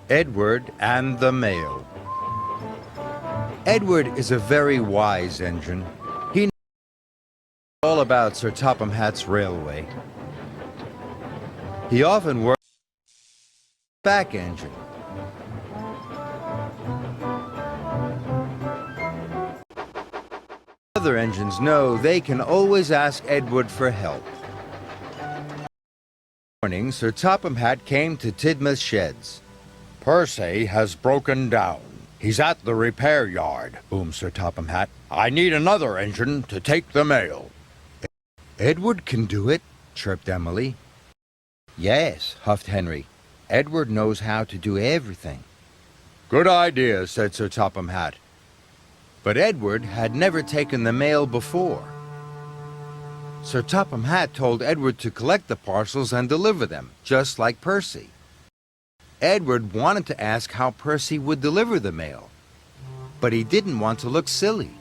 Edward and the Mail. Edward is a very wise engine. He knows all about Sir Topham Hatt's railway. He often works on the back engine. Other engines know they can always ask Edward for help. One morning, Sir Topham Hatt came to Tidmouth Sheds. "Percy has broken down. He's at the repair yard," boomed Sir Topham Hatt. "I need another engine to take the mail." "Edward can do it," chirped Emily. "Yes," huffed Henry. "Edward knows how to do everything." "Good idea," said Sir Topham Hatt. But Edward had never taken the mail before. Sir Topham Hatt told Edward to collect the parcels and deliver them, just like Percy. Edward wanted to ask how Percy would deliver the mail, but he didn't want to look silly.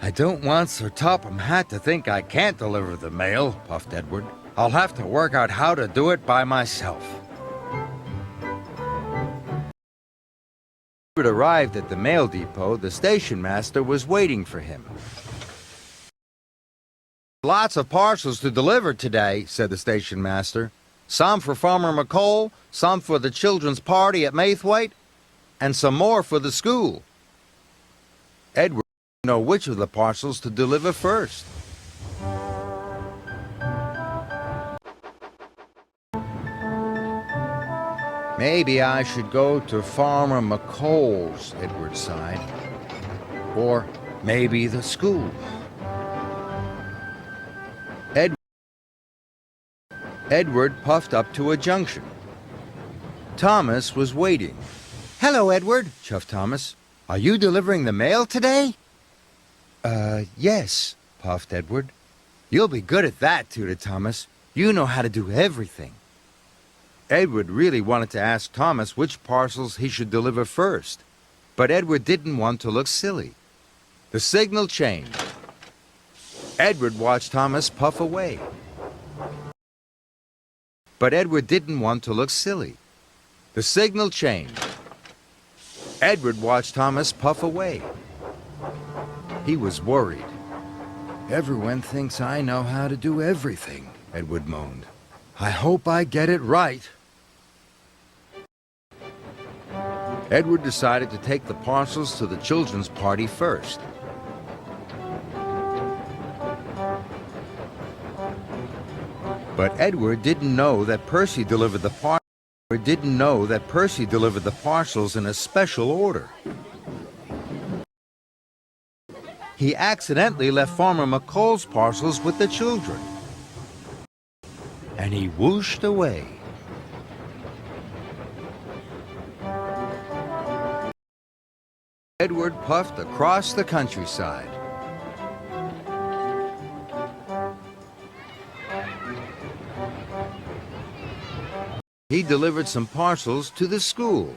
"I don't want Sir Topham Hatt to think I can't deliver the mail," puffed Edward. "I'll have to work out how to do it by myself." When Edward arrived at the mail depot, the station master was waiting for him. "Lots of parcels to deliver today," said the station master. "Some for Farmer McColl, some for the children's party at Maithwaite, and some more for the school." Edward didn't know which of the parcels to deliver first. "Maybe I should go to Farmer McColl's," Edward sighed. "Or maybe the school." Edward puffed up to a junction. Thomas was waiting. "Hello, Edward," chuffed Thomas. "Are you delivering the mail today?" Yes," puffed Edward. "You'll be good at that," tooted Thomas. "You know how to do everything." Edward really wanted to ask Thomas which parcels he should deliver first, but Edward didn't want to look silly. The signal changed. Edward watched Thomas puff away. But Edward didn't want to look silly. The signal changed. Edward watched Thomas puff away. He was worried. "Everyone thinks I know how to do everything," Edward moaned. "I hope I get it right." Edward decided to take the parcels to the children's party first. But Edward didn't know that Percy delivered the parcels in a special order. He accidentally left Farmer McColl's parcels with the children. And he whooshed away. Edward puffed across the countryside. He delivered some parcels to the school.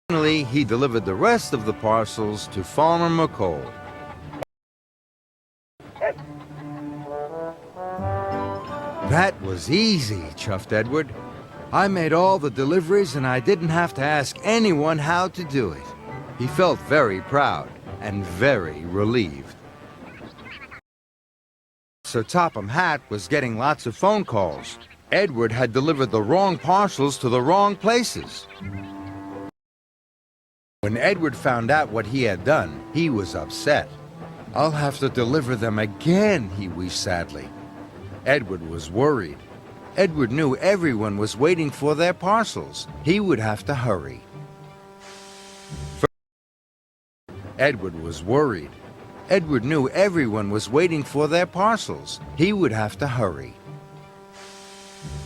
Finally, he delivered the rest of the parcels to Farmer McColl. "That was easy," chuffed Edward. "I made all the deliveries and I didn't have to ask anyone how to do it." He felt very proud and very relieved. Sir Topham Hatt was getting lots of phone calls. Edward had delivered the wrong parcels to the wrong places. When Edward found out what he had done, he was upset. "I'll have to deliver them again," he wheezed sadly. Edward was worried. Edward knew everyone was waiting for their parcels. He would have to hurry. Edward was worried. Edward knew everyone was waiting for their parcels. He would have to hurry.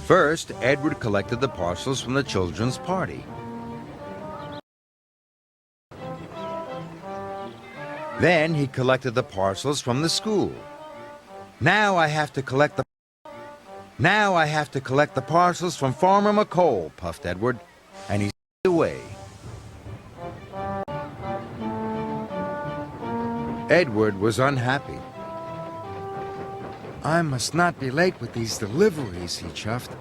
First, Edward collected the parcels from the children's party. Then he collected the parcels from the school. Now I have to collect the parcels from Farmer McColl," puffed Edward, and he sped away. Edward was unhappy. I must not be late with these deliveries, he chuffed.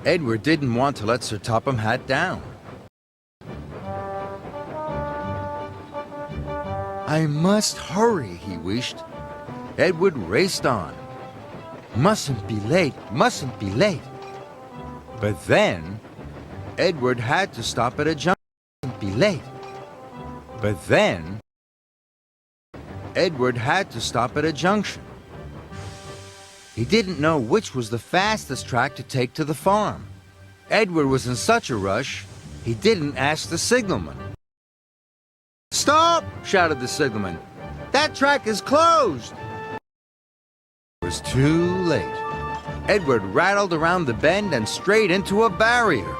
Edward didn't want to let Sir Topham Hatt down. I must hurry, he wished. Edward raced on. Mustn't be late, mustn't be late. But then, Edward had to stop at a junction. Mustn't be late. But then, Edward had to stop at a junction. He didn't know which was the fastest track to take to the farm. Edward was in such a rush, he didn't ask the signalman. "Stop!" shouted the signalman. "That track is closed!" It was too late. Edward rattled around the bend and straight into a barrier.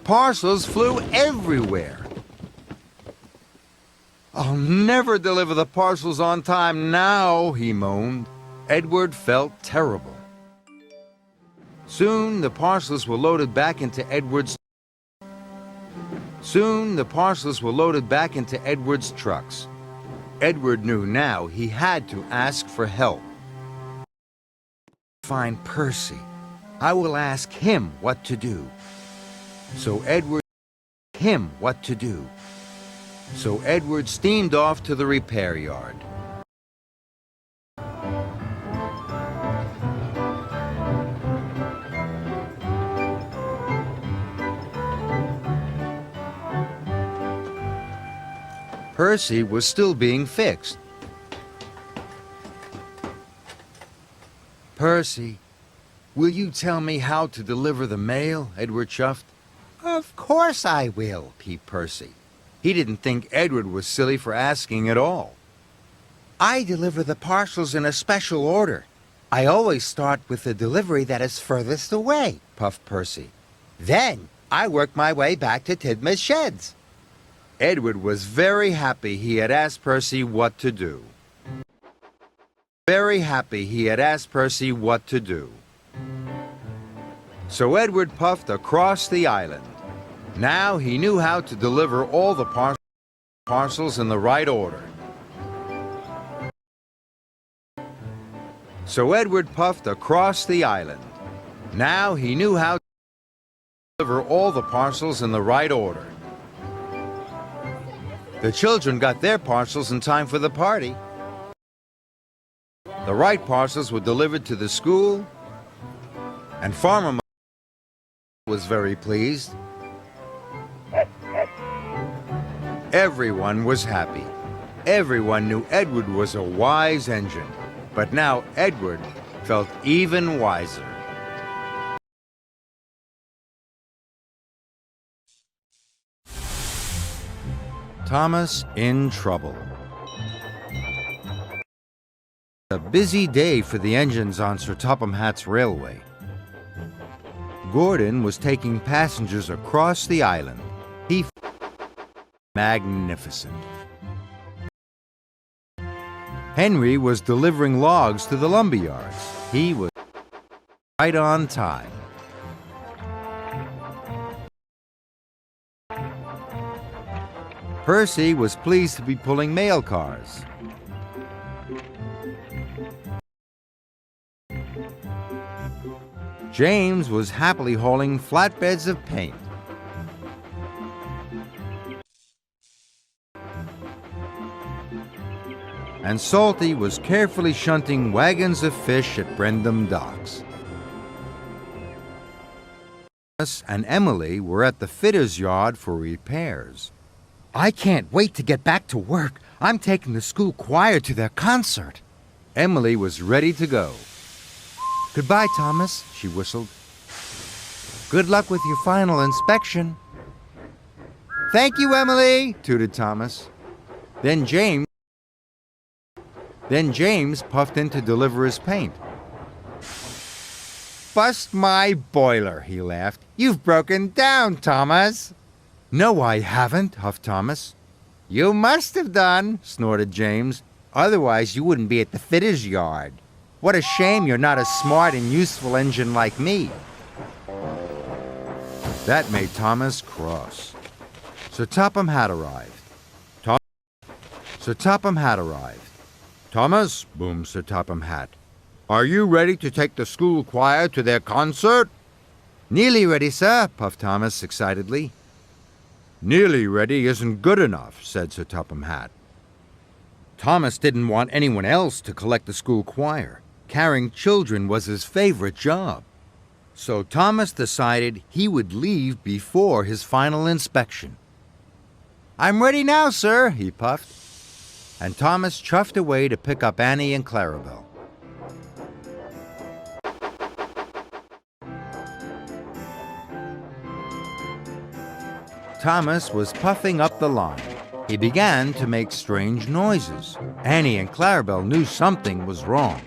Parcels flew everywhere. "I'll never deliver the parcels on time now," he moaned. Edward felt terrible. Soon the parcels were loaded back into Edward's trucks. Edward knew now he had to ask for help. "Find Percy. I will ask him what to do." So Edward steamed off to the repair yard. Percy was still being fixed. "Percy, will you tell me how to deliver the mail?" Edward chuffed. "Of course I will," peeped Percy. He didn't think Edward was silly for asking at all. "I deliver the parcels in a special order. I always start with the delivery that is furthest away," puffed Percy. "Then I work my way back to Tidmouth Sheds." Edward was very happy he had asked Percy what to do. So Edward puffed across the island. Now he knew how to deliver all the parcels in the right order. So Edward puffed across the island. Now he knew how to deliver all the parcels in the right order. The children got their parcels in time for the party. The right parcels were delivered to the school, and Farmer was very pleased. Everyone was happy. Everyone knew Edward was a wise engine, but now Edward felt even wiser. Thomas in trouble. A busy day for the engines on Sir Topham Hatt's railway. Gordon was taking passengers across the island. He magnificent. Henry was delivering logs to the lumberyards. He was right on time. Percy was pleased to be pulling mail cars. James was happily hauling flatbeds of paint. And Salty was carefully shunting wagons of fish at Brendam docks. Thomas and Emily were at the fitter's yard for repairs. "I can't wait to get back to work. I'm taking the school choir to their concert." Emily was ready to go. "Goodbye, Thomas," she whistled. "Good luck with your final inspection." "Thank you, Emily," tooted Thomas. Then James puffed in to deliver his paint. "Bust my boiler," he laughed. "You've broken down, Thomas." "No, I haven't," huffed Thomas. "You must have done," snorted James. "Otherwise you wouldn't be at the fitter's yard. What a shame you're not a smart and useful engine like me." That made Thomas cross. Sir Topham Hatt arrived. Thomas, boomed Sir Topham Hatt, are you ready to take the school choir to their concert? Nearly ready, sir, puffed Thomas excitedly. Nearly ready isn't good enough, said Sir Topham Hatt. Thomas didn't want anyone else to collect the school choir. Carrying children was his favorite job. So Thomas decided he would leave before his final inspection. I'm ready now, sir, he puffed. And Thomas chuffed away to pick up Annie and Clarabelle. Thomas was puffing up the line. He began to make strange noises. Annie and Clarabelle knew something was wrong.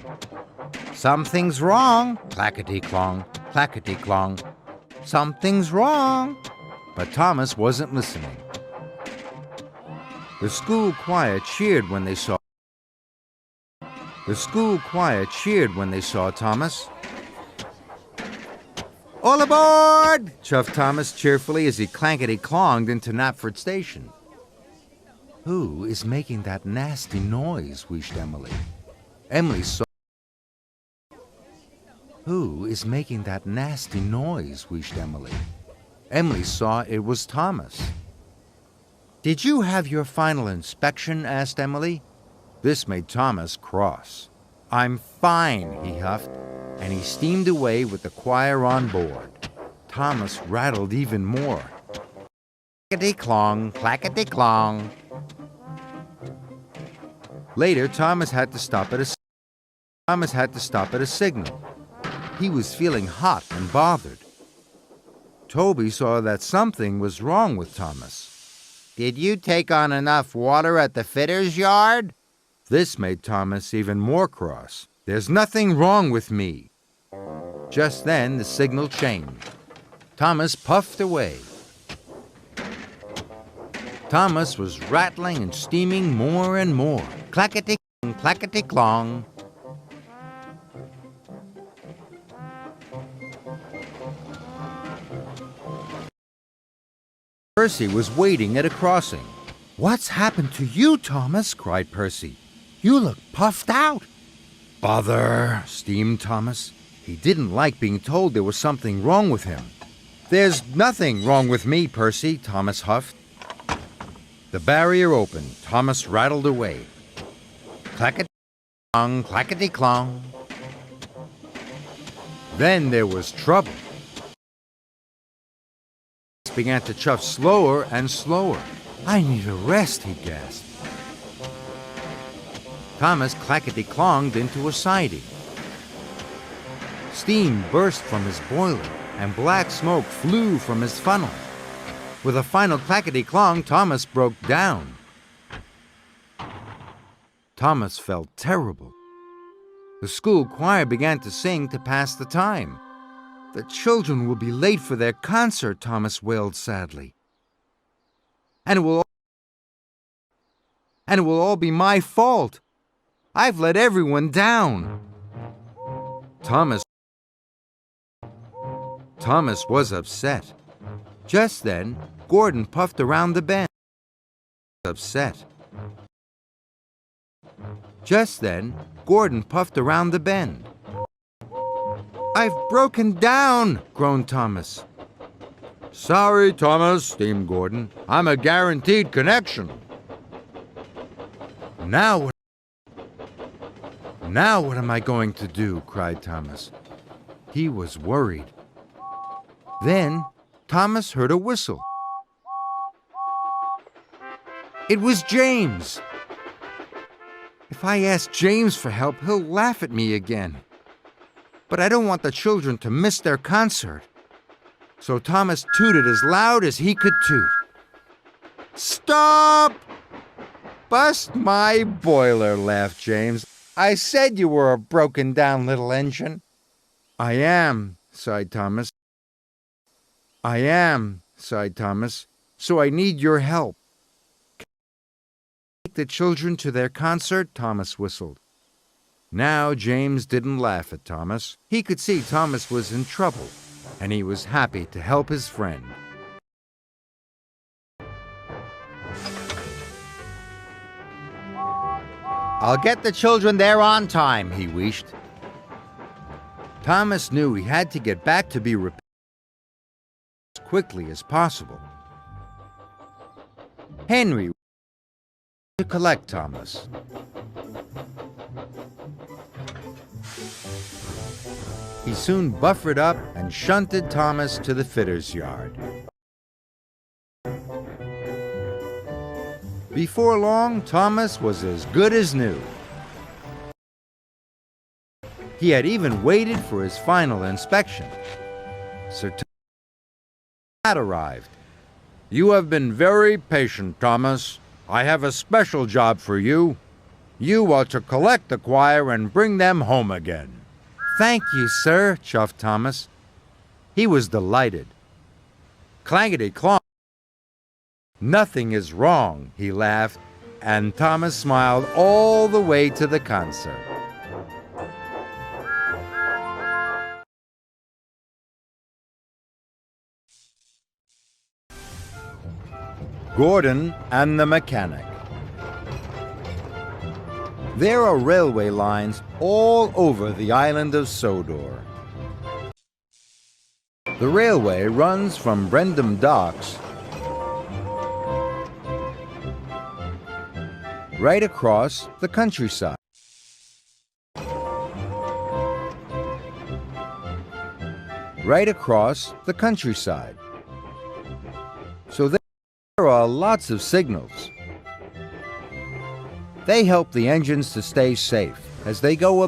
Something's wrong, clackety-clong, clackety-clong. Something's wrong. But Thomas wasn't listening. The school choir cheered when they saw Thomas. All aboard! Chuffed Thomas cheerfully as he clankety-clonged into Knapford Station. Who is making that nasty noise? Wheezed Emily. Emily saw. Who is making that nasty noise? Wheezed Emily. Emily saw it was Thomas. Did you have your final inspection? Asked Emily. This made Thomas cross. I'm fine, he huffed, and he steamed away with the choir on board. Thomas rattled even more. Clackety-clong, clackety-clong. Later, Thomas had to stop at a signal. He was feeling hot and bothered. Toby saw that something was wrong with Thomas. Did you take on enough water at the fitter's yard? This made Thomas even more cross. There's nothing wrong with me. Just then, the signal changed. Thomas puffed away. Thomas was rattling and steaming more and more. Clackety-clong, clackety-clong. Percy was waiting at a crossing. What's happened to you, Thomas? Cried Percy. You look puffed out. Bother, steamed Thomas. He didn't like being told there was something wrong with him. There's nothing wrong with me, Percy, Thomas huffed. The barrier opened. Thomas rattled away. Clackety-clong, clackety-clong. Then there was trouble. Began to chuff slower and slower. I need a rest, he gasped. Thomas clackety-clonged into a siding. Steam burst from his boiler, and black smoke flew from his funnel. With a final clackety-clong, Thomas broke down. Thomas felt terrible. The school choir began to sing to pass the time. The children will be late for their concert, Thomas wailed sadly. And it will all be my fault. I've let everyone down. Thomas was upset. Just then, Gordon puffed around the bend. I've broken down, groaned Thomas. Sorry, Thomas, steamed Gordon. I'm a guaranteed connection. Now what am I going to do? Cried Thomas. He was worried. Then Thomas heard a whistle. It was James. If I ask James for help, he'll laugh at me again. But I don't want the children to miss their concert. So Thomas tooted as loud as he could toot. Stop! Bust my boiler, laughed James. I said you were a broken-down little engine. I am, sighed Thomas. So I need your help. Can you take the children to their concert? Thomas whistled. Now James didn't laugh at Thomas. He could see Thomas was in trouble, and he was happy to help his friend. I'll get the children there on time, he wished. Thomas knew he had to get back to be repaired as quickly as possible. Henry to collect Thomas. He soon buffered up and shunted Thomas to the fitter's yard. Before long, Thomas was as good as new. He had even waited for his final inspection. Sir Thomas had arrived. You have been very patient, Thomas. I have a special job for you. You are to collect the choir and bring them home again. Thank you, sir, chuffed Thomas. He was delighted. Clangety-clong. Nothing is wrong, he laughed, and Thomas smiled all the way to the concert. Gordon and the Mechanic. There are railway lines all over the island of Sodor. The railway runs from Brendam Docks right across the countryside. Right across the countryside. So there are lots of signals. They help the engines to stay safe as they go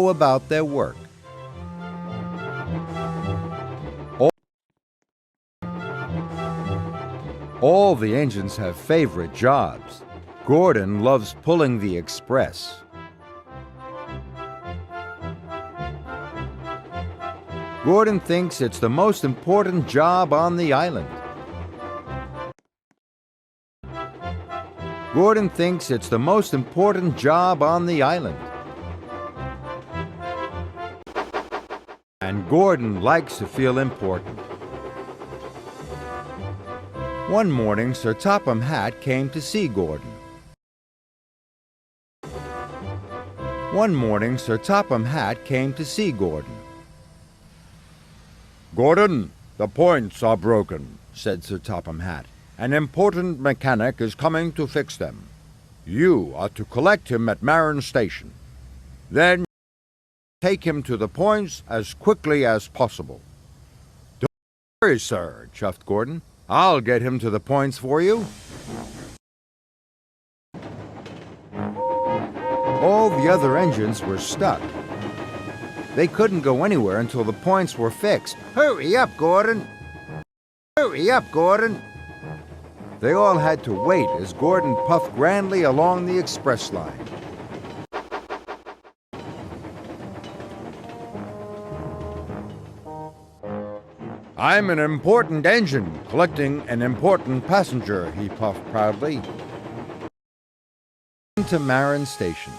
about their work. All the engines have favorite jobs. Gordon loves pulling the express. Gordon thinks it's the most important job on the island. Gordon thinks it's the most important job on the island. And Gordon likes to feel important. One morning, Sir Topham Hatt came to see Gordon. Gordon, the points are broken, said Sir Topham Hatt. An important mechanic is coming to fix them. You are to collect him at Marin Station. Then take him to the points as quickly as possible. Don't worry, sir, chuffed Gordon. I'll get him to the points for you. All the other engines were stuck. They couldn't go anywhere until the points were fixed. Hurry up, Gordon! Hurry up, Gordon! They all had to wait as Gordon puffed grandly along the express line. I'm an important engine, collecting an important passenger, he puffed proudly. To Marin Station.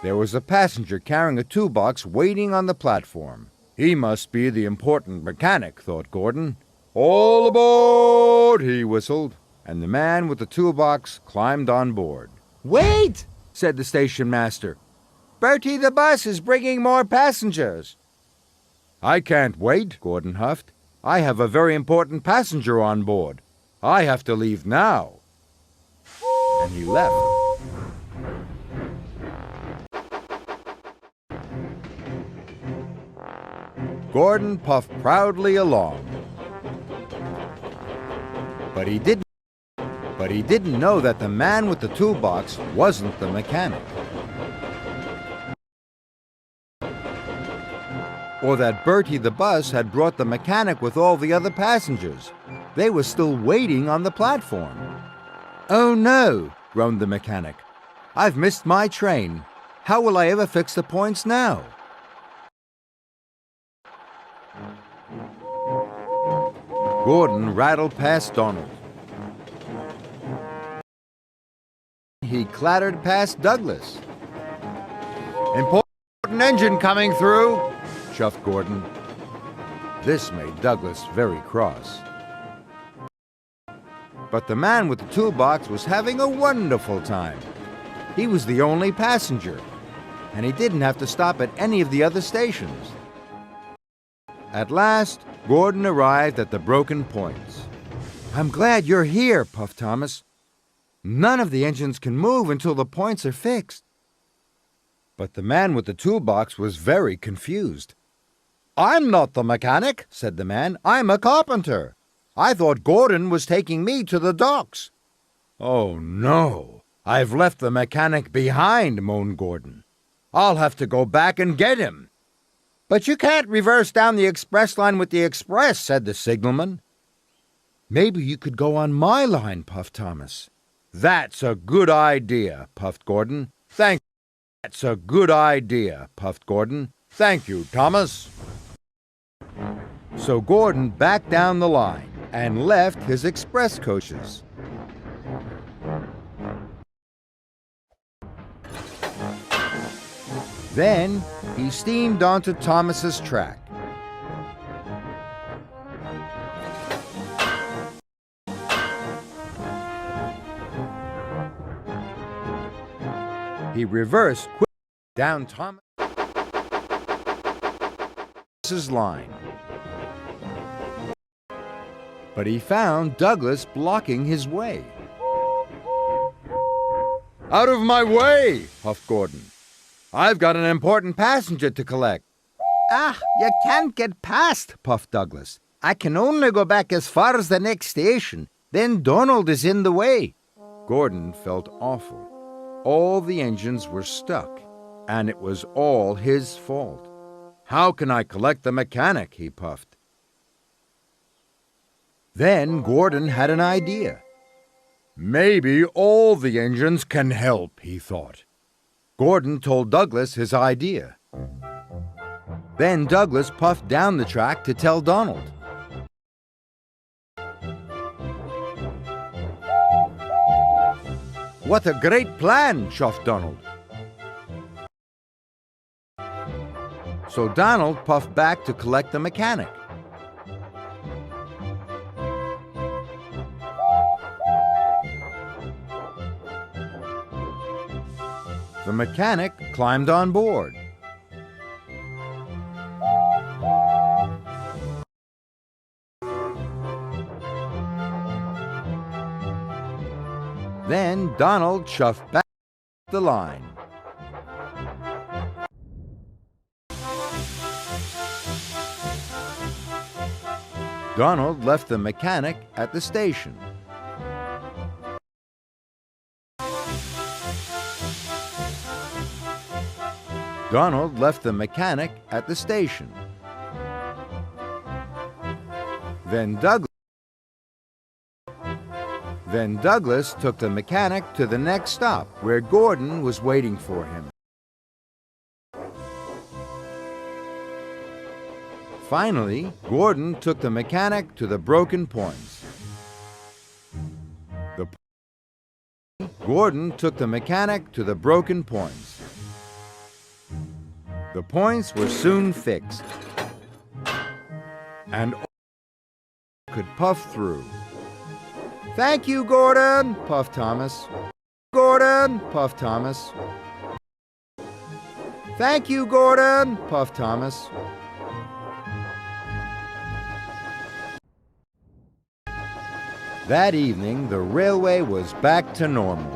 There was a passenger carrying a toolbox waiting on the platform. He must be the important mechanic, thought Gordon. All aboard, he whistled, and the man with the toolbox climbed on board. Wait, said the station master. Bertie the bus is bringing more passengers. I can't wait, Gordon huffed. I have a very important passenger on board. I have to leave now. And he left. Gordon puffed proudly along. But he didn't know that the man with the toolbox wasn't the mechanic. Or that Bertie the bus had brought the mechanic with all the other passengers. They were still waiting on the platform. Oh no, groaned the mechanic. I've missed my train. How will I ever fix the points now? Gordon rattled past Donald. He clattered past Douglas. Important engine coming through, chuffed Gordon. This made Douglas very cross. But the man with the toolbox was having a wonderful time. He was the only passenger, and he didn't have to stop at any of the other stations. At last, Gordon arrived at the broken points. "I'm glad you're here," puffed Thomas. "None of the engines can move until the points are fixed." But the man with the toolbox was very confused. "I'm not the mechanic," said the man. "I'm a carpenter. I thought Gordon was taking me to the docks." "Oh, no. I've left the mechanic behind," moaned Gordon. "I'll have to go back and get him." "But you can't reverse down the express line with the express," said the signalman. "Maybe you could go on my line," puffed Thomas. "That's a good idea," puffed Gordon. That's a good idea," puffed Gordon. "Thank you, Thomas." So Gordon backed down the line and left his express coaches. Then he steamed onto Thomas's track. He reversed quickly down Thomas's line. But he found Douglas blocking his way. "Out of my way!" puffed Gordon. "I've got an important passenger to collect." "Ah, you can't get past," puffed Douglas. "I can only go back as far as the next station. Then Donald is in the way." Gordon felt awful. All the engines were stuck, and it was all his fault. "How can I collect the mechanic?" he puffed. Then Gordon had an idea. "Maybe all the engines can help," he thought. Gordon told Douglas his idea. Then Douglas puffed down the track to tell Donald. "What a great plan," chuffed Donald. So Donald puffed back to collect the mechanic. The mechanic climbed on board. Then Donald chuffed back the line. Donald left the mechanic at the station. Donald left the mechanic at the station. Then Douglas took the mechanic to the next stop, where Gordon was waiting for him. Finally, Gordon took the mechanic to the broken points. Gordon took the mechanic to the broken points. The points were soon fixed, and could puff through. "Thank you, Gordon," puffed Thomas. "Gordon," puffed Thomas. "Thank you, Gordon," puffed Thomas. That evening, the railway was back to normal.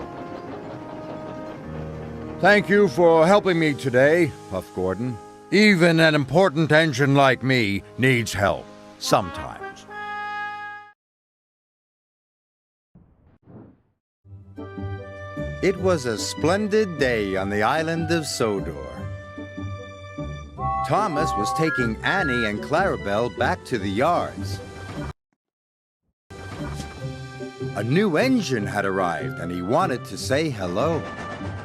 "Thank you for helping me today," puffed Gordon. "Even an important engine like me needs help sometimes." It was a splendid day on the island of Sodor. Thomas was taking Annie and Clarabelle back to the yards. A new engine had arrived, and he wanted to say hello.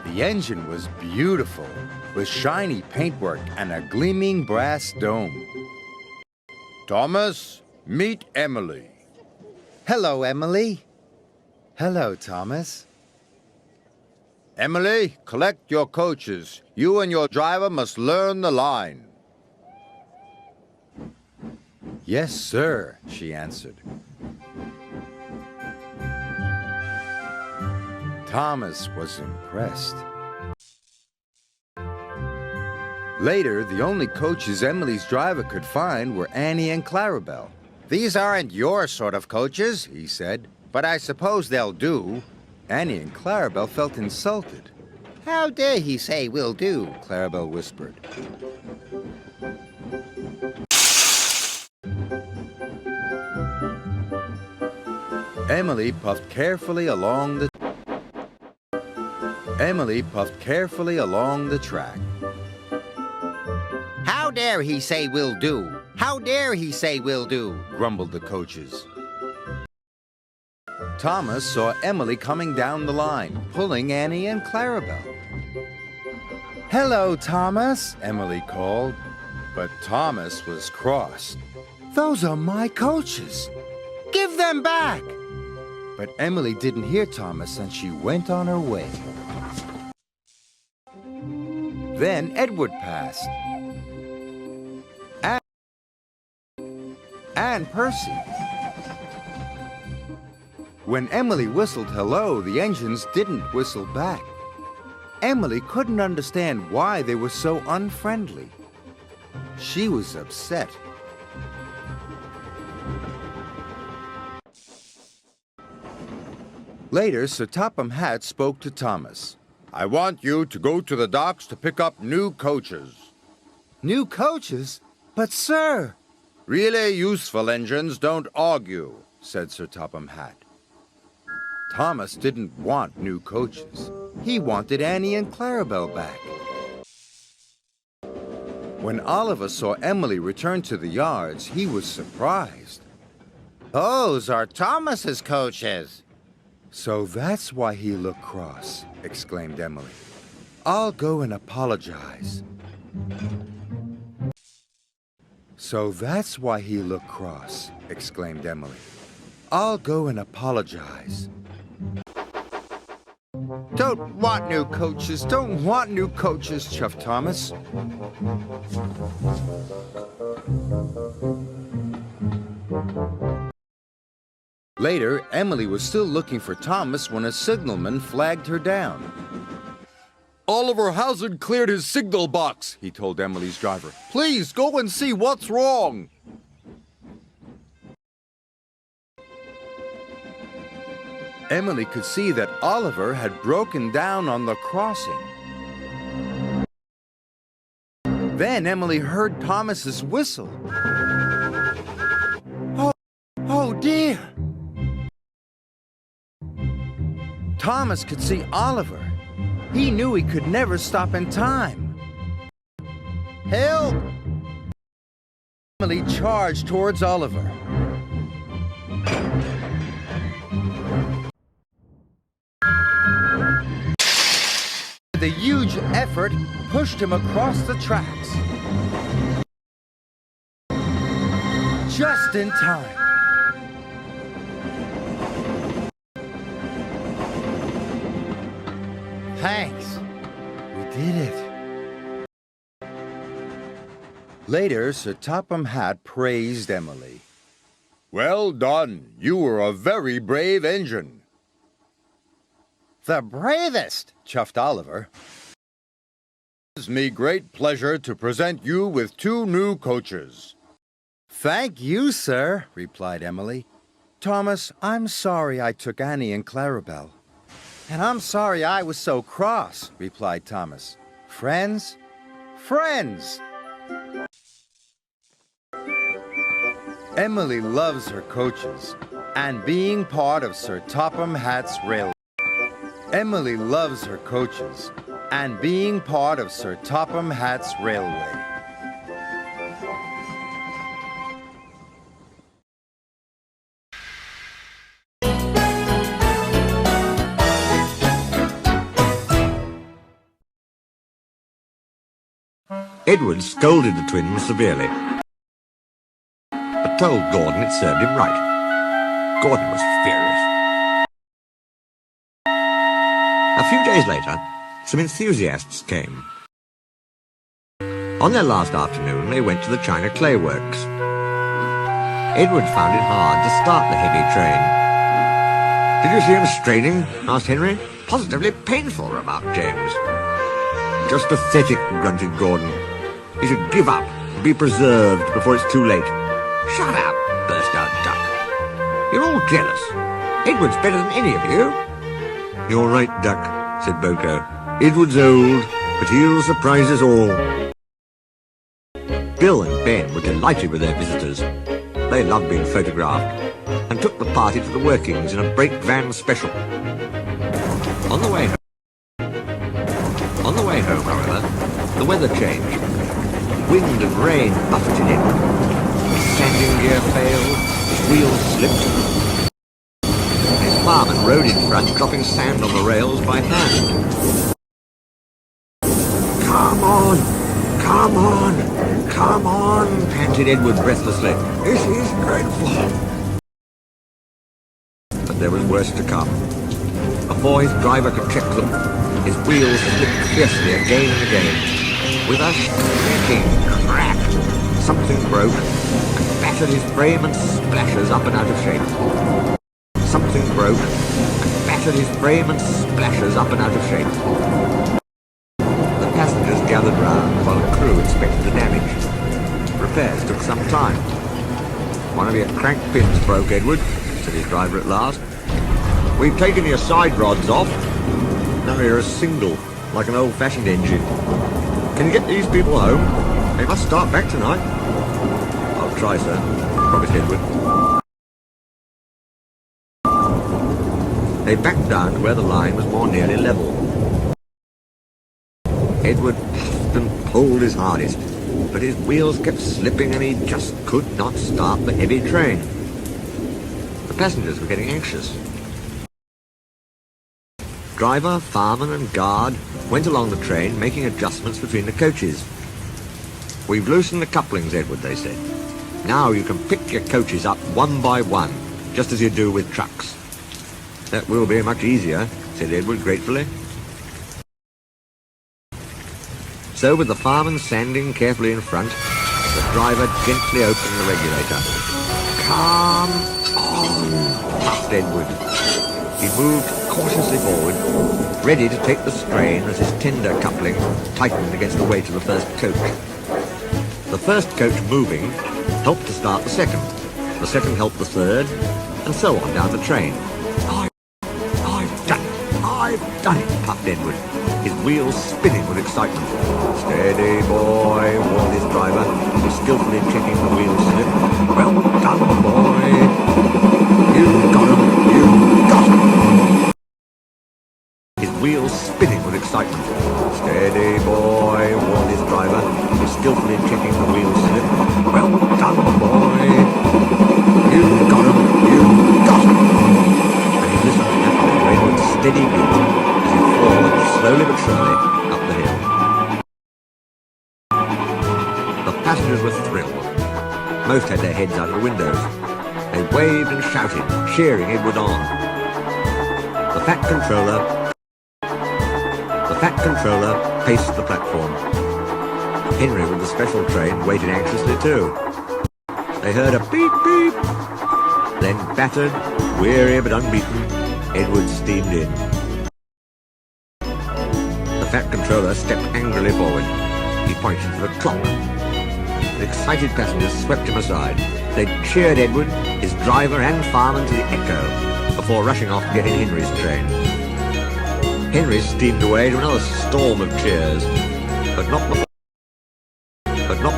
The engine was beautiful, with shiny paintwork and a gleaming brass dome. "Thomas, meet Emily." "Hello, Emily." "Hello, Thomas." "Emily, collect your coaches. You and your driver must learn the line." "Yes, sir," she answered. Thomas was impressed. Later, the only coaches Emily's driver could find were Annie and Clarabelle. "These aren't your sort of coaches," he said, "but I suppose they'll do." Annie and Clarabelle felt insulted. "How dare he say we'll do?" Clarabelle whispered. Emily puffed carefully along the track. "How dare he say we'll do? How dare he say we'll do?" grumbled the coaches. Thomas saw Emily coming down the line, pulling Annie and Clarabelle. "Hello, Thomas," Emily called. But Thomas was cross. "Those are my coaches. Give them back!" But Emily didn't hear Thomas, and she went on her way. Then Edward passed. And Percy. When Emily whistled hello, the engines didn't whistle back. Emily couldn't understand why they were so unfriendly. She was upset. Later, Sir Topham Hatt spoke to Thomas. "I want you to go to the docks to pick up new coaches." "New coaches? But, sir—" "Really useful engines don't argue," said Sir Topham Hatt. Thomas didn't want new coaches. He wanted Annie and Clarabelle back. When Oliver saw Emily return to the yards, he was surprised. "Those are Thomas's coaches." "So that's why he looked cross," exclaimed Emily. "I'll go and apologize." "So that's why he looked cross," exclaimed Emily. "I'll go and apologize." "Don't want new coaches, don't want new coaches," chuffed Thomas. Later, Emily was still looking for Thomas when a signalman flagged her down. "Oliver hasn't cleared his signal box," he told Emily's driver. "Please go and see what's wrong." Emily could see that Oliver had broken down on the crossing. Then Emily heard Thomas's whistle. Oh dear! Thomas could see Oliver. He knew he could never stop in time. "Help!" Emily charged towards Oliver. With a huge effort, pushed him across the tracks. Just in time. Thanks. We did it. Later, Sir Topham Hatt praised Emily. "Well done. You were a very brave engine." "The bravest," chuffed Oliver. "It gives me great pleasure to present you with 2 new coaches." "Thank you, sir," replied Emily. "Thomas, I'm sorry I took Annie and Clarabelle." "And I'm sorry I was so cross," replied Thomas. "Friends? Friends!" Emily loves her coaches and being part of Sir Topham Hatt's railway. Emily loves her coaches and being part of Sir Topham Hatt's railway. Edward scolded the twins severely, but told Gordon it served him right. Gordon was furious. A few days later, some enthusiasts came. On their last afternoon, they went to the China Clay Works. Edward found it hard to start the heavy train. "Did you see him straining?" asked Henry. positively painful, remarked James. Just pathetic, grunted Gordon. He should give up and be preserved before it's too late. Shut up, burst out Duck. You're all jealous. Edward's better than any of you. You're right, Duck, said Boko. Edward's old, but he'll surprise us all. Bill and Ben were delighted with their visitors. They loved being photographed and took the party to the workings in a brake van special. On the way home, however, the weather changed. Wind and rain buffeted him. His standing gear failed, his wheels slipped. His fireman rode in front, dropping sand on the rails by hand. Come on! Come on! Come on! Panted Edward breathlessly. This is dreadful! But there was worse to come. Before his driver could check them, his wheels slipped fiercely again and again. With a cracking crack, something broke and battered his frame and splashes up and out of shape. Something broke and battered his frame and splashes up and out of shape. The passengers gathered round while the crew inspected the damage. Repairs took some time. One of your crank pins broke, Edward, said his driver at last. We've taken your side rods off. Now you're a single, like an old-fashioned engine. Can you get these people home? They must start back tonight. I'll try, sir, promised Edward. They backed down to where the line was more nearly level. Edward puffed and pulled his hardest, but his wheels kept slipping and he just could not start the heavy train. The passengers were getting anxious. Driver, fireman and guard went along the train making adjustments between the coaches. We've loosened the couplings, Edward, they said. Now you can pick your coaches up one by one, just as you do with trucks. That will be much easier, said Edward gratefully. So with the fireman sanding carefully in front, the driver gently opened the regulator. Come on, puffed Edward. He moved cautiously forward, ready to take the strain as his tender coupling tightened against the weight of the first coach. The first coach moving helped to start the second second helped the third, and so on down the train. I've done it, puffed Edward, his wheels spinning with excitement. Steady, boy, warned his driver, who was skillfully checking the wheel slip. Well done, boy. You've got 'em, you've got 'em. His wheels spinning with excitement. Steady, boy, warned his driver, who was skillfully checking the wheel slip. Well done, boy. You've got 'em, you've got 'em. And he listened to Edward's steady beat as he floored slowly but surely up the hill. The passengers were thrilled. Most had their heads out of the windows. They waved and shouted, cheering Edward on. The fat controller paced the platform. Henry with the special train waited anxiously too. They heard a beep beep. Then battered, weary but unbeaten, Edward steamed in. The fat controller stepped angrily forward. He pointed to the clock. The excited passengers swept him aside. They cheered Edward, his driver and fireman to the echo before rushing off to get in Henry's train. Henry steamed away to another storm of cheers, but not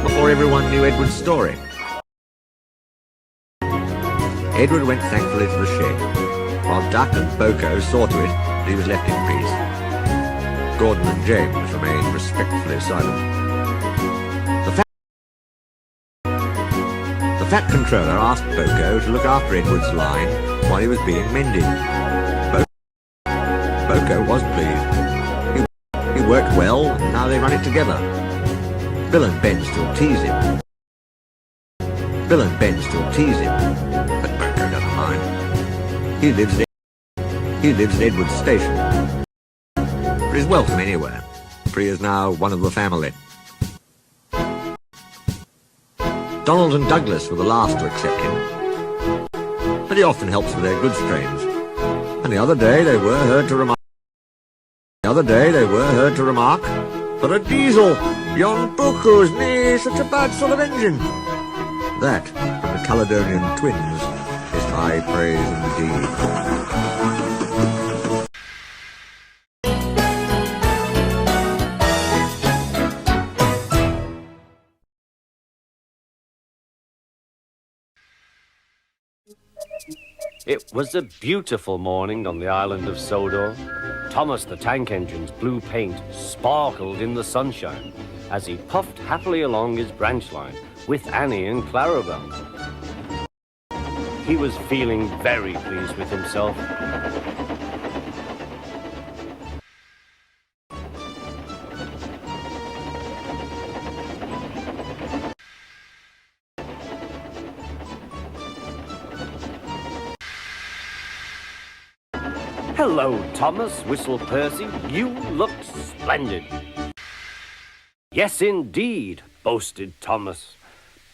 before everyone knew Edward's story. Edward went thankfully to the shed, while Duck and Boko saw to it that he was left in peace. Gordon and James remained respectfully silent. The fat controller asked Boko to look after Edward's line while he was being mended. Boko was pleased. He worked well, and now they run it together. Bill and Ben still tease him. But Boko doesn't mind. He lives in Edward's station. But he's welcome anywhere, for he is now one of the family. Donald and Douglas were the last to accept him, but he often helps with their goods trains. And the other day they were heard to remark The other day they were heard to remark that a diesel, yon bucco's nae such a bad sort of engine. That, from the Caledonian twins, is high praise indeed. It was a beautiful morning on the island of Sodor. Thomas the Tank Engine's blue paint sparkled in the sunshine as he puffed happily along his branch line with Annie and Clarabelle. He was feeling very pleased with himself. "Hello, Thomas," whistled Percy. "You look splendid." "Yes, indeed," boasted Thomas.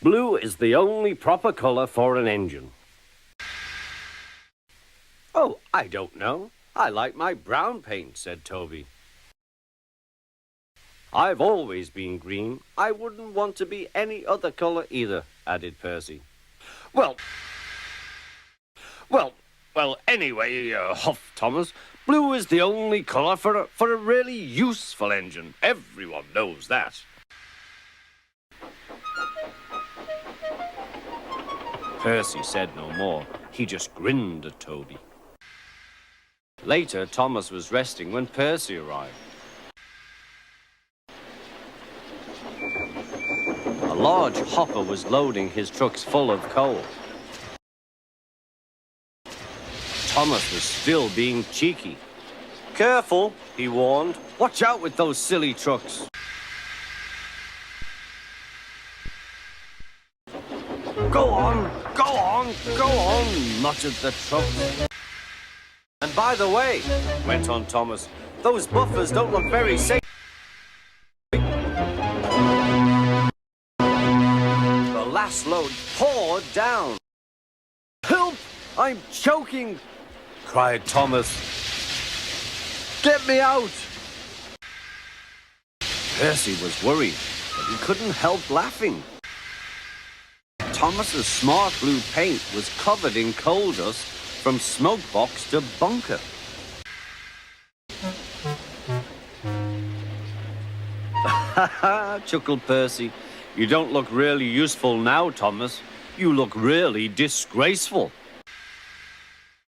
"Blue is the only proper color for an engine." "Oh, I don't know. I like my brown paint," said Toby. "I've always been green. I wouldn't want to be any other color either," added Percy. Well, anyway, huffed Thomas, "blue is the only color for a really useful engine. Everyone knows that." Percy said no more. He just grinned at Toby. Later, Thomas was resting when Percy arrived. A large hopper was loading his trucks full of coal. Thomas was still being cheeky. "Careful," he warned. "Watch out with those silly trucks." Go on, muttered the trucks. "And by the way," went on Thomas, "those buffers don't look very safe." The last load poured down. "Help! I'm choking!" cried Thomas. "Get me out!" Percy was worried, but he couldn't help laughing. Thomas's smart blue paint was covered in coal dust from smoke box to bunker. "Ha ha!" chuckled Percy. "You don't look really useful now, Thomas. You look really disgraceful."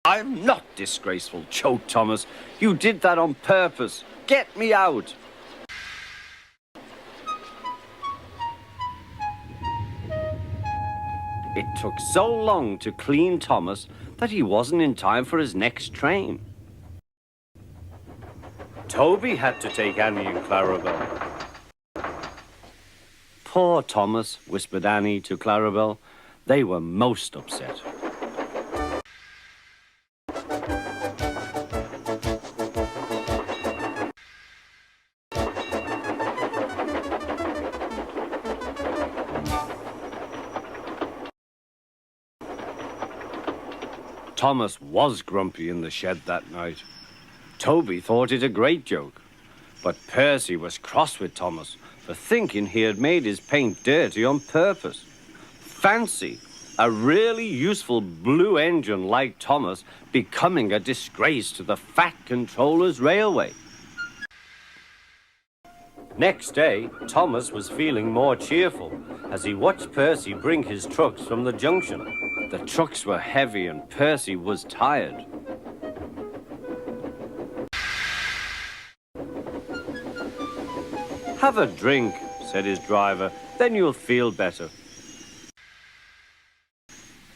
"I'm not disgraceful," choked Thomas. "You did that on purpose. Get me out." It took so long to clean Thomas that he wasn't in time for his next train. Toby had to take Annie and Clarabelle. "Poor Thomas," whispered Annie to Clarabelle. They were most upset. Thomas was grumpy in the shed that night. Toby thought it a great joke, but Percy was cross with Thomas for thinking he had made his paint dirty on purpose. Fancy a really useful blue engine like Thomas becoming a disgrace to the Fat Controller's Railway. Next day, Thomas was feeling more cheerful as he watched Percy bring his trucks from the junction. The trucks were heavy and Percy was tired. "Have a drink," said his driver, "then you'll feel better."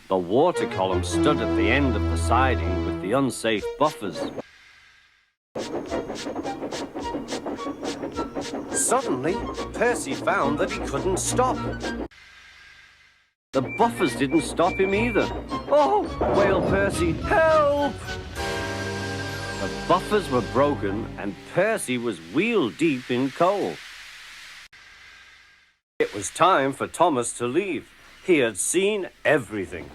The water column stood at the end of the siding with the unsafe buffers. Suddenly, Percy found that he couldn't stop. The buffers didn't stop him either. "Oh!" wailed Percy. "Help!" The buffers were broken and Percy was wheel-deep in coal. It was time for Thomas to leave. He had seen everything.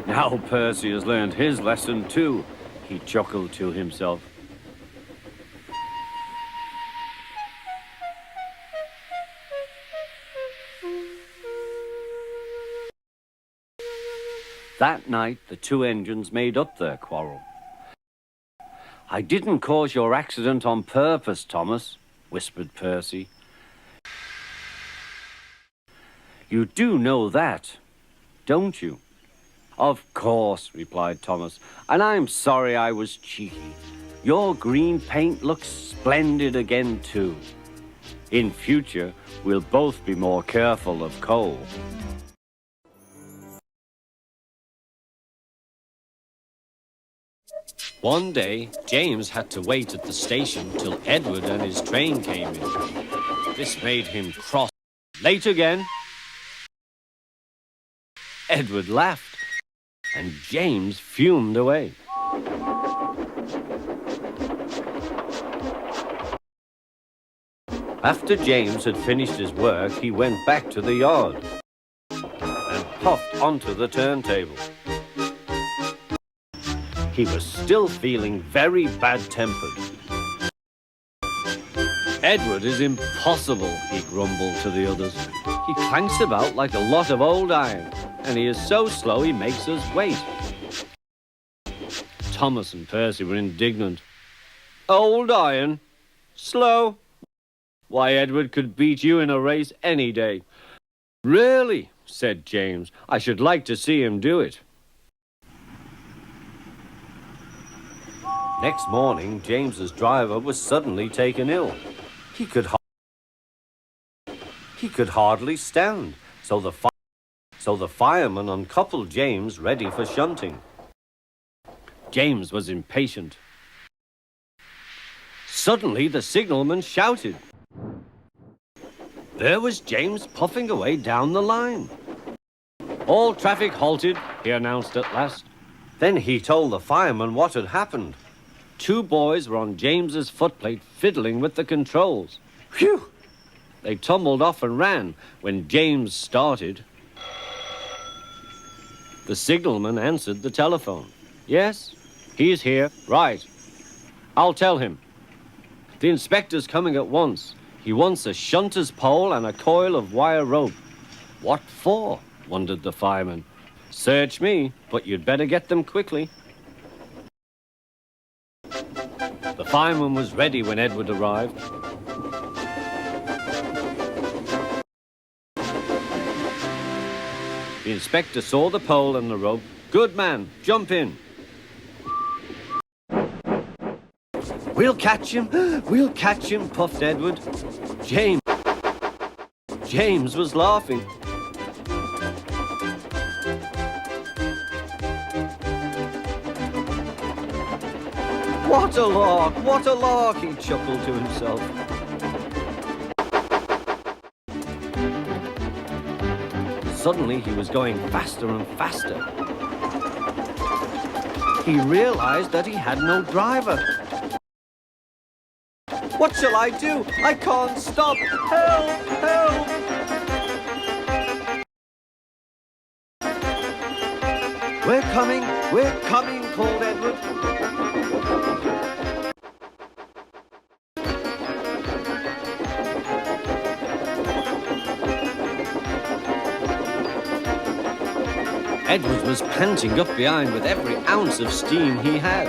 Now Percy has learned his lesson too. he chuckled to himself. That night, the two engines made up their quarrel. "I didn't cause your accident on purpose, Thomas," whispered Percy. "You do know that, don't you?" "Of course," replied Thomas, "and I'm sorry I was cheeky. Your green paint looks splendid again, too. In future, we'll both be more careful of coal." One day, James had to wait at the station till Edward and his train came in. This made him cross. "Late again?" Edward laughed, and James fumed away. After James had finished his work, he went back to the yard and puffed onto the turntable. He was still feeling very bad-tempered. "Edward is impossible," he grumbled to the others. "He clanks about like a lot of old iron, and he is so slow he makes us wait." Thomas and Percy were indignant. "Old iron? Slow? Why, Edward could beat you in a race any day." "Really?" said James. "I should like to see him do it." Next morning, James's driver was suddenly taken ill. He could hardly stand, so the fireman uncoupled James, ready for shunting. James was impatient. Suddenly, the signalman shouted. There was James puffing away down the line. "All traffic halted," he announced at last. Then he told the fireman what had happened. Two boys were on James's footplate fiddling with the controls. Phew! They tumbled off and ran when James started. The signalman answered the telephone. "Yes, he's here. Right. I'll tell him. The inspector's coming at once. He wants a shunter's pole and a coil of wire rope." "What for?" wondered the fireman. "Search me, but you'd better get them quickly." The fireman was ready when Edward arrived. The inspector saw the pole and the rope. "Good man, jump in." "We'll catch him, we'll catch him," puffed Edward. James was laughing. What a lark, he chuckled to himself. Suddenly he was going faster and faster. He realized that he had no driver. "What shall I do? I can't stop! Help! Help!" We're coming, called Edward. Edward was panting up behind with every ounce of steam he had.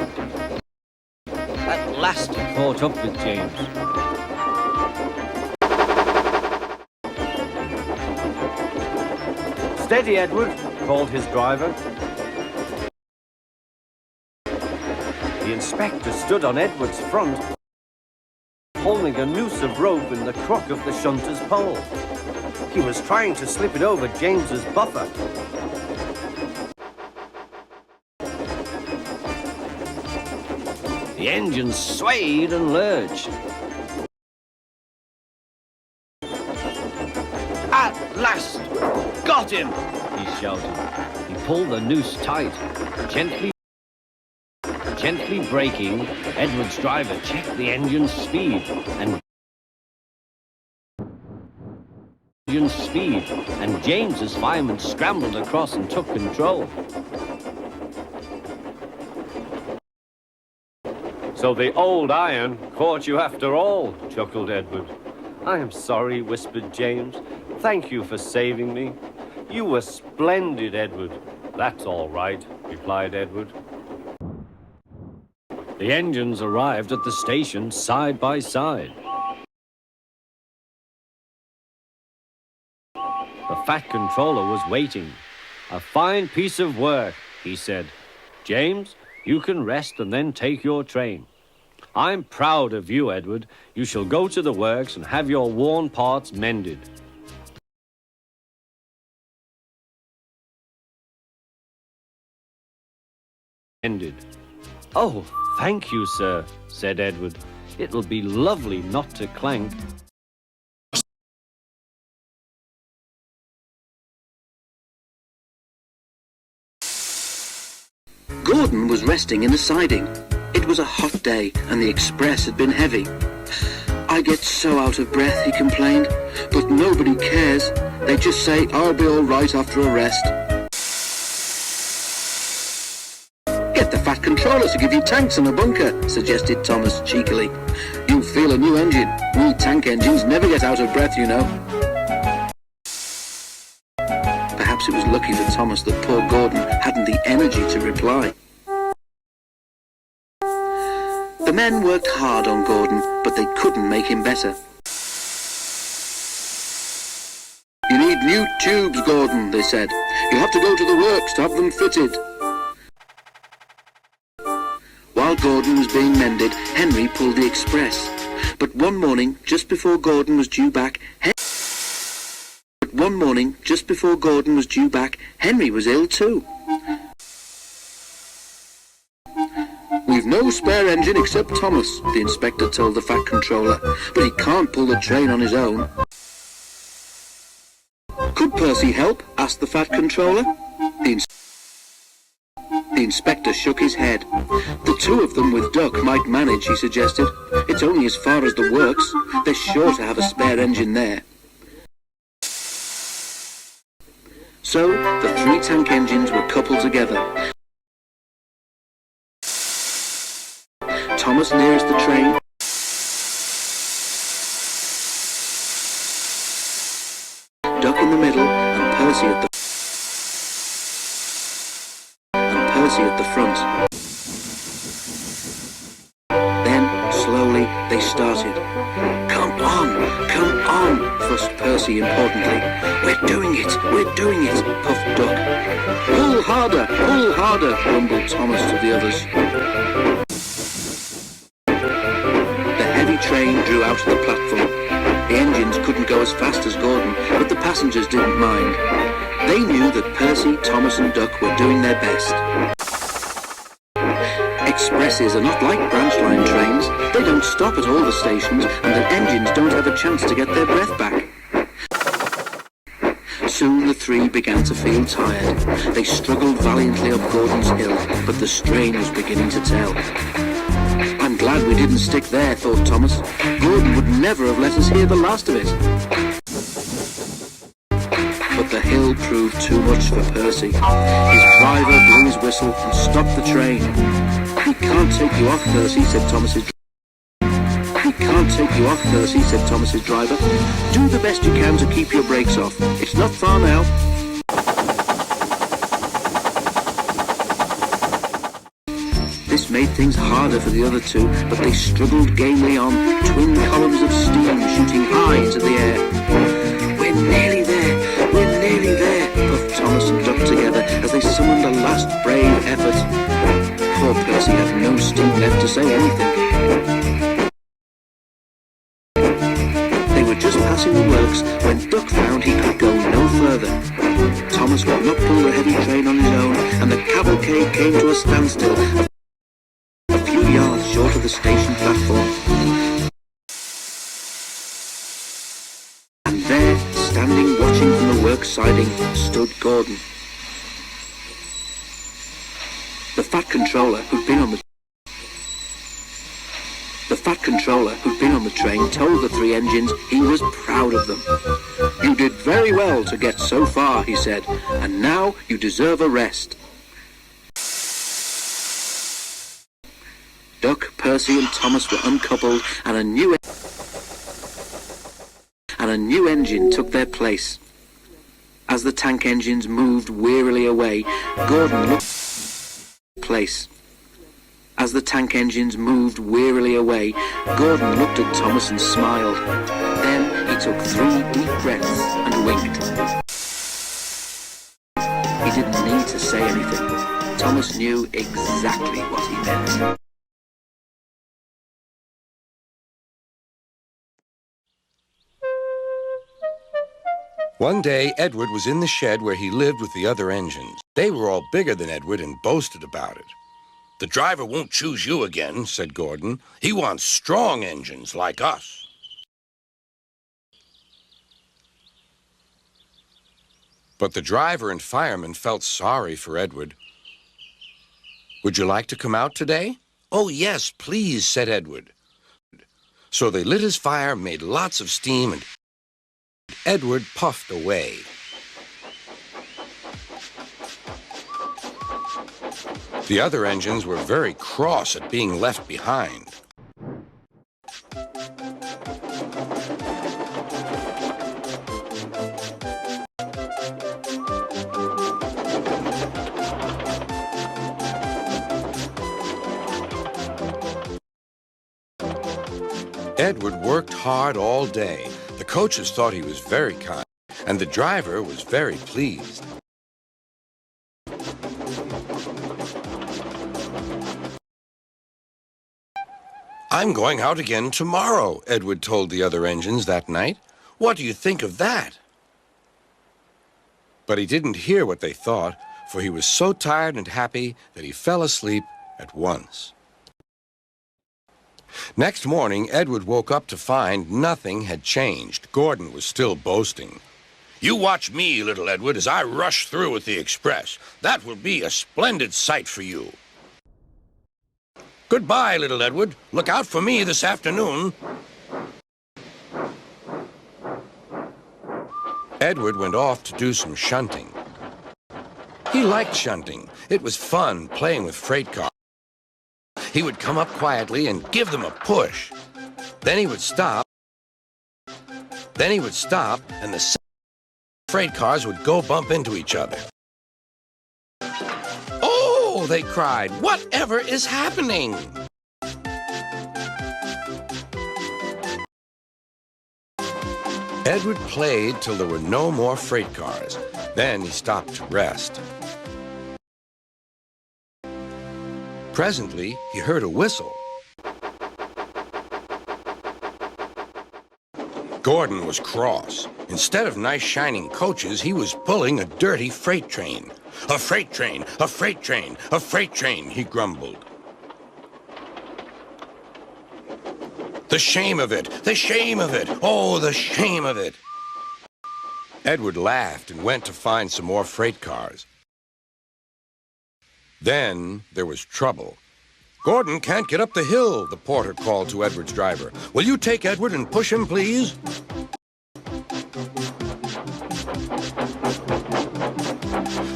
At last he caught up with James. "Steady, Edward," called his driver. The inspector stood on Edward's front, holding a noose of rope in the crook of the shunter's pole. He was trying to slip it over James's buffer. The engine swayed and lurched. "At last! Got him!" he shouted. He pulled the noose tight. Gently braking, Edward's driver checked the engine's speed and James's fireman scrambled across and took control. So the old iron caught you after all, chuckled Edward. I am sorry, whispered James. Thank you for saving me. You were splendid, Edward. That's all right, replied Edward. The engines arrived at the station side by side. The Fat Controller was waiting. A fine piece of work, he said. James, you can rest and then take your train. I'm proud of you, Edward. You shall go to the works and have your worn parts mended. Oh, thank you, sir, said Edward. It'll be lovely not to clank. Gordon was resting in the siding. It was a hot day and the express had been heavy. I get so out of breath, he complained, but nobody cares. They just say I'll be all right after a rest. Get the Fat Controller to give you tanks and a bunker, suggested Thomas cheekily. You'll feel a new engine. We tank engines never get out of breath, you know. Perhaps it was lucky for Thomas that poor Gordon hadn't the energy to reply. The men worked hard on Gordon, but they couldn't make him better. You need new tubes, Gordon, they said. You have to go to the works to have them fitted. While Gordon was being mended, Henry pulled the express. But one morning, just before Gordon was due back, Henry was ill too. We've no spare engine except Thomas, the inspector told the Fat Controller, but he can't pull the train on his own. Could Percy help? Asked the Fat Controller. The inspector shook his head. The two of them with Duck might manage, he suggested. It's only as far as the works. They're sure to have a spare engine there. So, the three tank engines were coupled together. Thomas nearest the train. Duck in the middle, and Percy at the front. Then, slowly, they started. Come on, fussed Percy importantly. We're doing it, puffed Duck. Pull harder, rumbled Thomas to the others. The heavy train drew out of the platform. The engines couldn't go as fast as Gordon, but the passengers didn't mind. They knew that Percy, Thomas and Duck were doing their best. Expresses are not like branch line trains. They don't stop at all the stations, and the engines don't have a chance to get their breath back. Soon the three began to feel tired. They struggled valiantly up Gordon's hill, but the strain was beginning to tell. I'm glad we didn't stick there, thought Thomas. Gordon would never have let us hear the last of it. But the hill proved too much for Percy. His driver blew his whistle and stopped the train. We can't take you off, Percy, said Thomas's driver. Do the best you can to keep your brakes off. It's not far now. This made things harder for the other two, but they struggled gamely on, twin columns of steam shooting high into the air. We're nearly there, puffed Thomas and Duck together as they summoned a last brave effort. Poor Percy had no steam left to say anything. They were just passing the works when Duck found he could go no further. Thomas could not pull the heavy train on his own, and the cavalcade came to a standstill a few yards short of the station platform. And there, standing watching from the works siding, stood Gordon. The Fat Controller, who'd been on the train, told the three engines he was proud of them. You did very well to get so far, he said, and now you deserve a rest. Duck Percy and Thomas were uncoupled, and a new engine took their place. As the tank engines moved wearily away, Gordon looked at Thomas and smiled. Then he took 3 deep breaths and winked. He didn't need to say anything. Thomas knew exactly what he meant. One day, Edward was in the shed where he lived with the other engines. They were all bigger than Edward and boasted about it. "The driver won't choose you again," said Gordon. "He wants strong engines like us." But the driver and fireman felt sorry for Edward. "Would you like to come out today?" "Oh, yes, please," said Edward. So they lit his fire, made lots of steam, and Edward puffed away. The other engines were very cross at being left behind. Edward worked hard all day. The coaches thought he was very kind, and the driver was very pleased. "I'm going out again tomorrow," Edward told the other engines that night. "What do you think of that?" But he didn't hear what they thought, for he was so tired and happy that he fell asleep at once. Next morning, Edward woke up to find nothing had changed. Gordon was still boasting. "You watch me, little Edward, as I rush through with the express. That will be a splendid sight for you." "Goodbye, little Edward. Look out for me this afternoon." Edward went off to do some shunting. He liked shunting. It was fun playing with freight cars. He would come up quietly and give them a push. Then he would stop. And the freight cars would go bump into each other. "Oh!" they cried. "Whatever is happening?" Edward played till there were no more freight cars. Then he stopped to rest. Presently, he heard a whistle. Gordon was cross. Instead of nice shining coaches, he was pulling a dirty freight train. "A freight train, a freight train, a freight train," he grumbled. "The shame of it, the shame of it, oh, the shame of it." Edward laughed and went to find some more freight cars. Then there was trouble. "Gordon can't get up the hill," the porter called to Edward's driver. "Will you take Edward and push him, please?"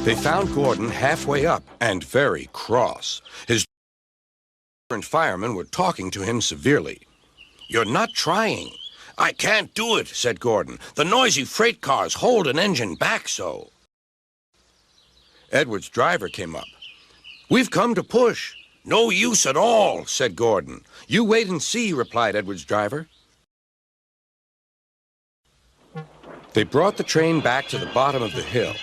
They found Gordon halfway up and very cross. His driver and firemen were talking to him severely. "You're not trying." "I can't do it," said Gordon. "The noisy freight cars hold an engine back so." Edward's driver came up. "We've come to push." "No use at all," said Gordon. "You wait and see," replied Edward's driver. They brought the train back to the bottom of the hill.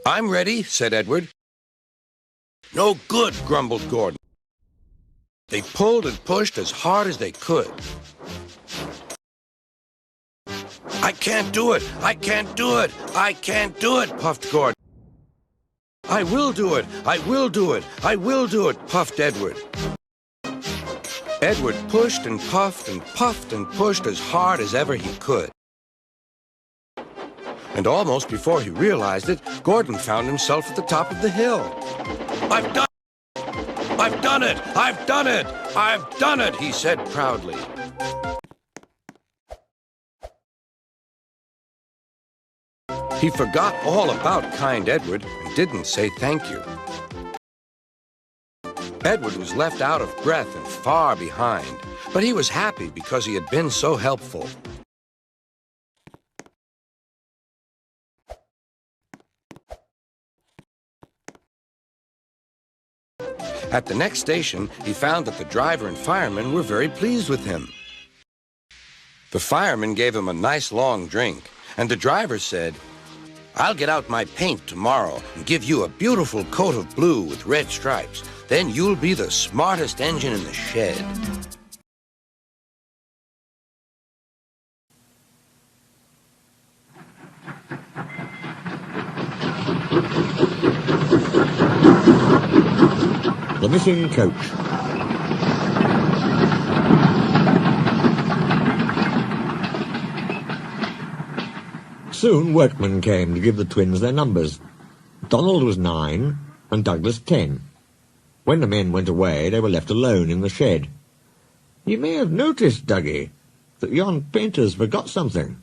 "I'm ready," said Edward. "No good," grumbled Gordon. They pulled and pushed as hard as they could. "I can't do it! I can't do it! I can't do it!" puffed Gordon. "I will do it! I will do it! I will do it!" puffed Edward. Edward pushed and puffed and puffed and pushed as hard as ever he could. And almost before he realized it, Gordon found himself at the top of the hill. "I've done it! I've done it! I've done it! I've done it!" he said proudly. He forgot all about kind Edward and didn't say thank you. Edward was left out of breath and far behind, but he was happy because he had been so helpful. At the next station, he found that the driver and fireman were very pleased with him. The fireman gave him a nice long drink, and the driver said, "I'll get out my paint tomorrow and give you a beautiful coat of blue with red stripes. Then you'll be the smartest engine in the shed." The missing coach. Soon workmen came to give the twins their numbers. Donald was 9 and Douglas 10. When the men went away, they were left alone in the shed. "You may have noticed, Dougie, that yon painters forgot something."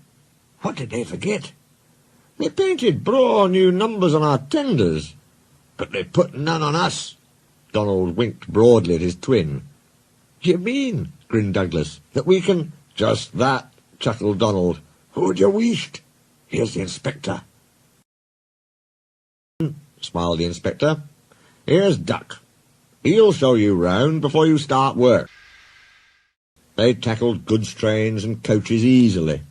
"What did they forget?" "They painted braw new numbers on our tenders, but they put none on us." Donald winked broadly at his twin. "You mean," grinned Douglas, "that we can—" "Just that," chuckled Donald. "Who'd you wished? Here's the inspector." Smiled the inspector. "Here's Duck. He'll show you round before you start work." They tackled goods trains and coaches easily.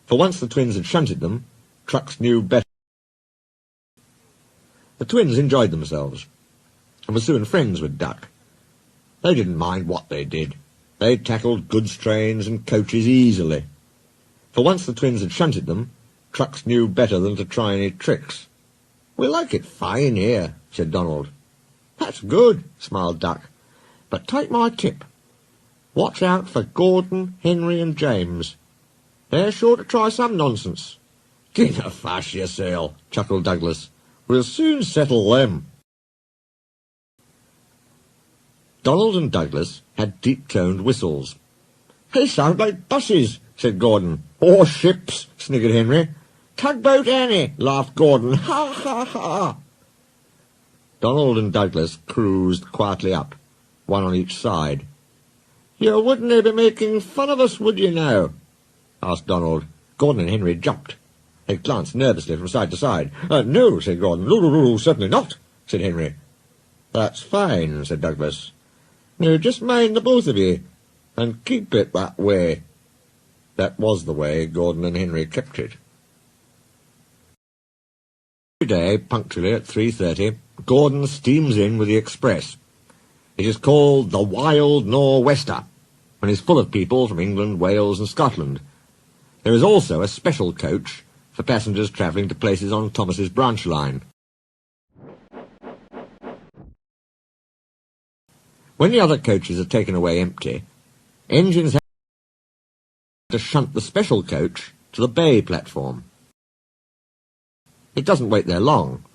For once the twins had shunted them, trucks knew better. The twins enjoyed themselves, and were soon friends with Duck. They didn't mind what they did. They tackled goods trains and coaches easily. For once the twins had shunted them, trucks knew better than to try any tricks. "We like it fine here," said Donald. "That's good," smiled Duck. "But take my tip. Watch out for Gordon, Henry and James. They're sure to try some nonsense." "Gin a fash yourself," chuckled Douglas. "We'll soon settle them." Donald and Douglas had deep-toned whistles. "They sound like buses," said Gordon. "Or ships," sniggered Henry. "Tugboat Annie," laughed Gordon. "Ha, ha, ha." Donald and Douglas cruised quietly up, one on each side. "You wouldn't be making fun of us, would you now?" asked Donald. Gordon and Henry jumped. They glanced nervously from side to side. "No," said Gordon. No, certainly not," said Henry. "That's fine," said Douglas. "Now just mind the both of you, and keep it that way." That was the way Gordon and Henry kept it. Every day, punctually at 3:30, Gordon steams in with the express. It is called the Wild Nor'Wester, and is full of people from England, Wales and Scotland. There is also a special coach for passengers travelling to places on Thomas's branch line. When the other coaches are taken away empty, engines have to shunt the special coach to the bay platform. It doesn't wait there long.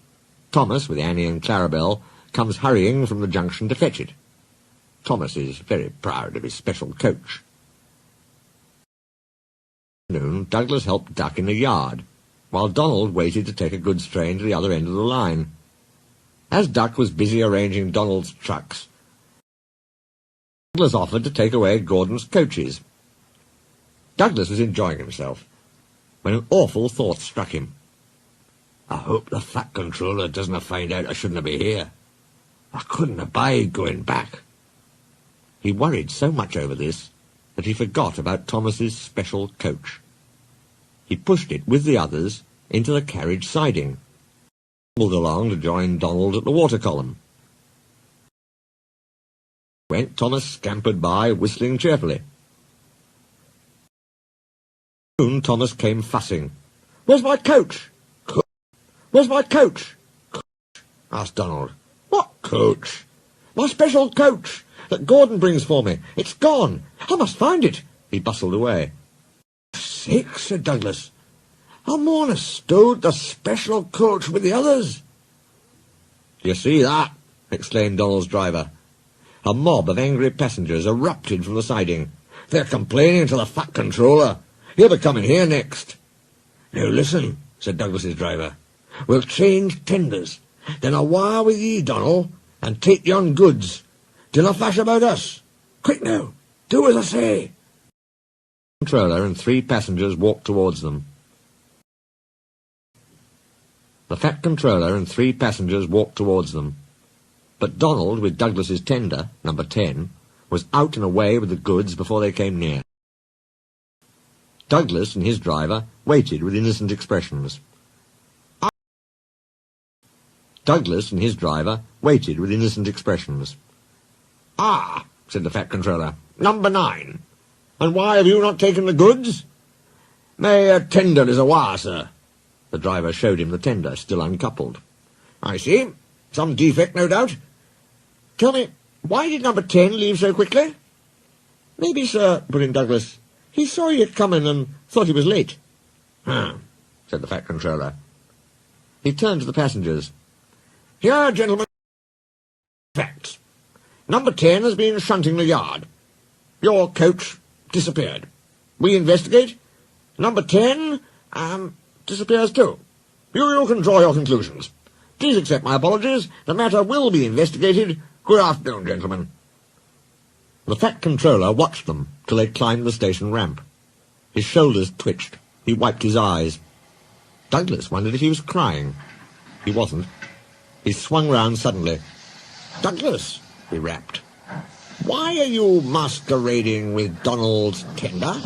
Thomas, with Annie and Clarabelle, comes hurrying from the junction to fetch it. Thomas is very proud of his special coach. At noon, Douglas helped Duck in the yard, while Donald waited to take a goods train to the other end of the line. As Duck was busy arranging Donald's trucks, Douglas offered to take away Gordon's coaches. Douglas was enjoying himself when an awful thought struck him. "I hope the Fat Controller doesn't find out I shouldn't be here. I couldn't abide going back." He worried so much over this that he forgot about Thomas's special coach. He pushed it with the others into the carriage siding, stumbled along to join Donald at the water column. Went Thomas scampered by, whistling cheerfully. Soon Thomas came fussing. "Where's my coach? Where's my coach?" asked Donald. "What coach?" "My special coach that Gordon brings for me. It's gone. I must find it." He bustled away. "Sick," said Douglas. "I'm on a stowed the special coach with the others." "You see that?" exclaimed Donald's driver. A mob of angry passengers erupted from the siding. "They're complaining to the Fat Controller. He'll be coming here next." "Now listen," said Douglas's driver. "We'll change tenders. Then I'll wire with ye, Donald, and take yon goods. Dinna fash about us. Quick now, do as I say." The controller and 3 passengers walked towards them. The fat controller and 3 passengers walked towards them. But Donald, with Douglas's tender, number 10, was out and away with the goods before they came near. Douglas and his driver waited with innocent expressions. Douglas and his driver waited with innocent expressions. "Ah," said the fat controller, "number 9. And why have you not taken the goods?" "My tender is awa, sir." The driver showed him the tender, still uncoupled. "I see. Some defect, no doubt. Tell me, why did number 10 leave so quickly?" "Maybe, sir," put in Douglas, "he saw you coming and thought he was late." Said the fat controller. He turned to the passengers. "Here, gentlemen, facts. Number 10 has been shunting the yard. Your coach disappeared. We investigate. Number 10, disappears too. You can draw your conclusions. Please accept my apologies. The matter will be investigated. Good afternoon, gentlemen." The fat controller watched them till they climbed the station ramp. His shoulders twitched. He wiped his eyes. Douglas wondered if he was crying. He wasn't. He swung round suddenly. "Douglas," he rapped, "why are you masquerading with Donald's tender?"